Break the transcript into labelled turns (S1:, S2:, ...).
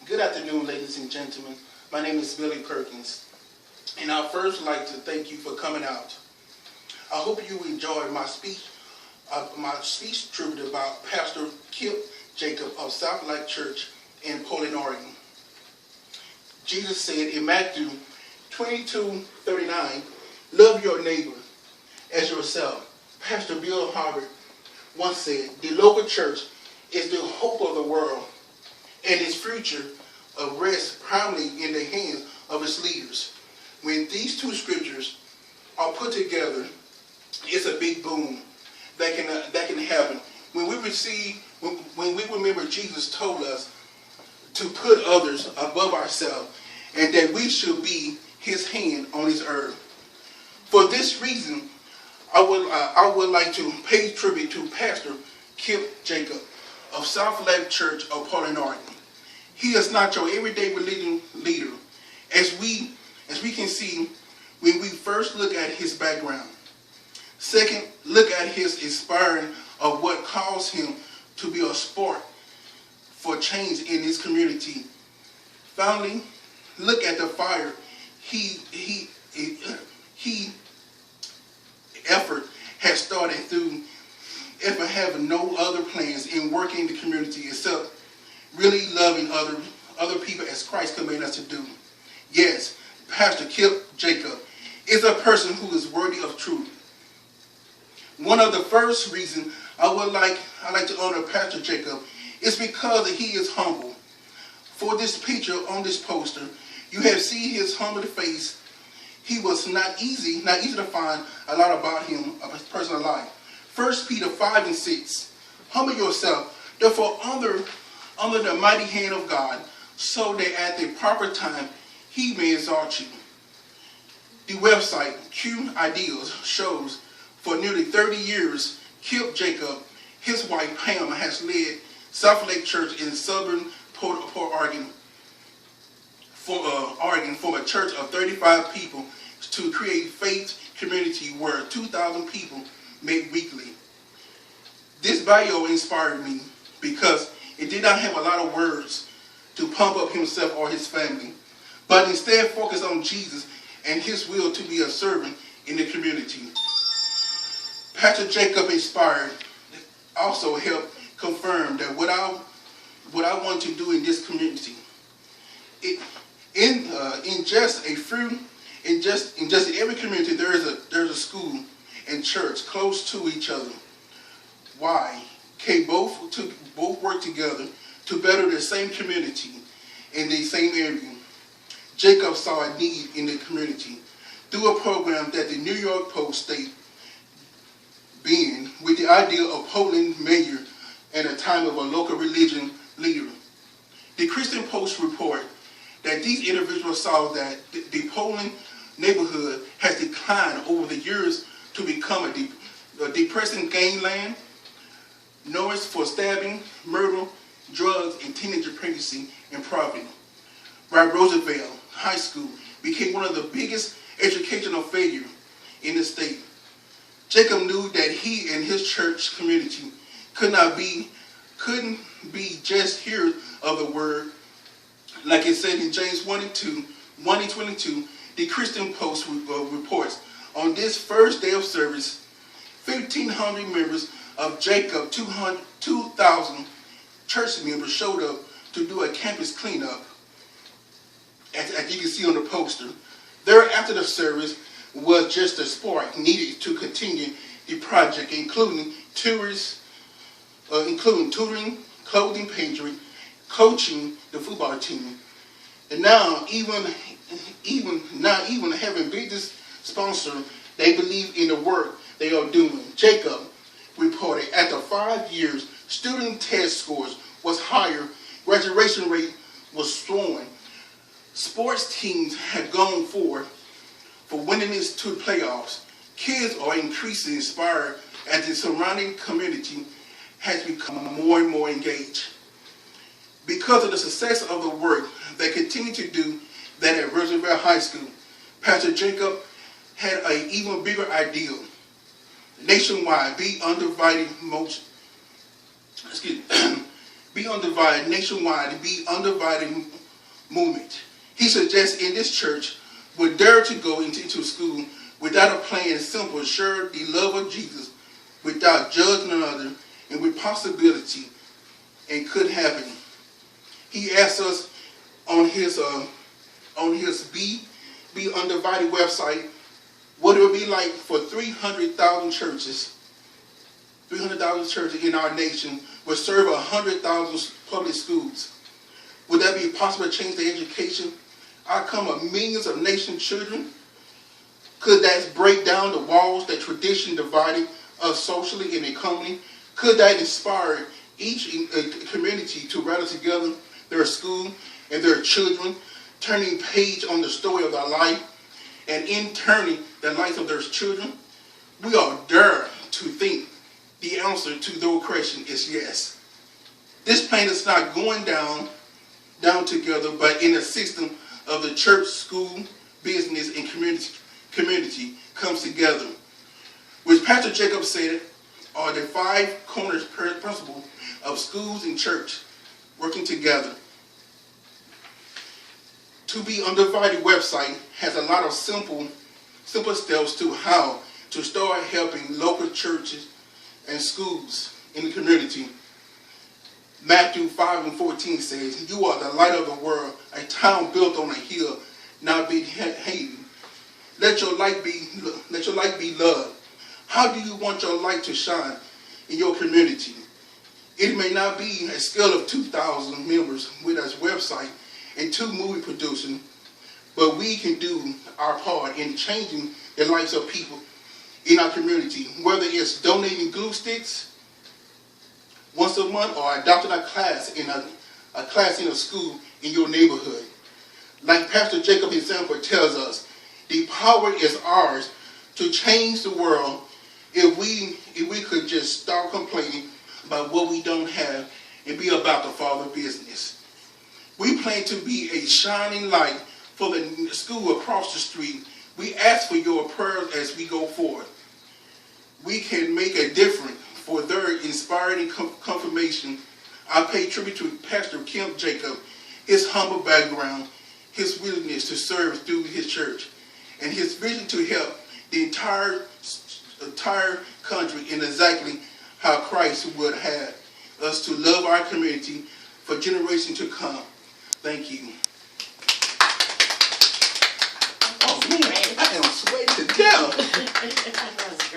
S1: Good afternoon, ladies and gentlemen. My name is Billy Perkins, and I'd first like to thank you for coming out. I hope you enjoyed my speech tribute about Pastor Kip Jacob of South Life Church in Portland, Oregon. Jesus said in Matthew 22:39, "Love your neighbor as yourself." Pastor Bill Harvard once said, "The local church is the hope of the world, and its future rests primarily in the hands of its leaders." When these two scriptures are put together, it's a big boom that can happen. When we remember Jesus told us to put others above ourselves, and that we should be His hand on this earth. For this reason, I would like to pay tribute to Pastor Kip Jacob of South Life Church of Portland, Oregon. He is not your everyday religion leader, as we can see when we first look at his background. Second, look at his inspiring of what caused him to be a spark for change in his community. Finally, look at the fire he effort has started through ever having no other plans in working in the community except really loving other people as Christ commanded us to do. Yes, Pastor Kip Jacob is a person who is worthy of truth. One of the first reasons I like to honor Pastor Jacob is because he is humble. For this picture on this poster, you have seen his humble face. He was not easy to find a lot about him, of his personal life. 1 Peter 5:6, "Humble yourself, therefore under the mighty hand of God, so that at the proper time He may exalt you." The website Q Ideals shows for nearly 30 years, Kip Jacob, his wife Pam, has led South Lake Church in southern Port Oregon, from a church of 35 people to create faith community where 2,000 people meet weekly. This bio inspired me because it did not have a lot of words to pump up himself or his family, but instead focused on Jesus and His will to be a servant in the community. Pastor Jacob inspired also helped confirm that what I want to do in this community. In every community there's a school and church close to each other. Why? Can both work together to better the same community in the same area. Jacob saw a need in the community through a program that the New York Post state being with the idea of Portland mayor at a time of a local religion leader. The Christian Post report that these individuals saw that the Portland neighborhood has declined over the years to become a depressing gangland, known for stabbing, murder, drugs, and teenager pregnancy and poverty. While Roosevelt High School became one of the biggest educational failures in the state, Jacob knew that he and his church community couldn't be just hearers of the word. Like it said in James 1:22, the Christian Post reports, on this first day of service, 1,500 members of Jacob 2,000 church members showed up to do a campus cleanup, as you can see on the poster. Thereafter the service was just a spark needed to continue the project, including tutoring, clothing, pantry, coaching the football team, and now even having business sponsor, they believe in the work they are doing. Jacob reported after 5 years, student test scores was higher, graduation rate was soaring. Sports teams have gone for winning this to the playoffs. Kids are increasingly inspired as the surrounding community has become more and more engaged. Because of the success of the work they continue to do that at Roosevelt High School, Pastor Jacob had an even bigger ideal. Nationwide, be undivided nationwide, be undivided movement. He suggests in this church would dare to go into school without a plan simple, share the love of Jesus without judging another and with possibility and could happen. He asks us on his Be Undivided website what it would be like for 300,000 churches. 300,000 churches in our nation would serve 100,000 public schools. Would that be possible to change the education outcome of millions of nation children? Could that break down the walls that tradition divided us socially and economically? Could that inspire each community to rally together their school and their children, turning page on the story of their life, and in turning the lives of their children? We are dare to think the answer to their question is yes. This plan is not going down together, but in a system of the church, school, business, and community comes together, which Pastor Jacob said are the 5 corners principle of schools and church working together. To Be Undivided website has a lot of simple steps to how to start helping local churches and schools in the community. Matthew 5:14 says, "You are the light of the world, a town built on a hill, not be hidden. Let your light be loved." How do you want your light to shine in your community? It may not be a scale of 2,000 members with us website and 2 movie producers, but we can do our part in changing the lives of people in our community, whether it's donating glue sticks once a month or adopting a class in a school in your neighborhood. Like Pastor Jacob example tells us, the power is ours to change the world if we could just stop complaining about what we don't have and be about the Father's business. We plan to be a shining light for the school across the street. We ask for your prayers as we go forward. We can make a difference for their inspiring confirmation. I pay tribute to Pastor Kim Jacob, his humble background, his willingness to serve through his church, and his vision to help the entire country in exactly how Christ would have us to love our community for generations to come. Thank you. Oh man, I am sweating to death.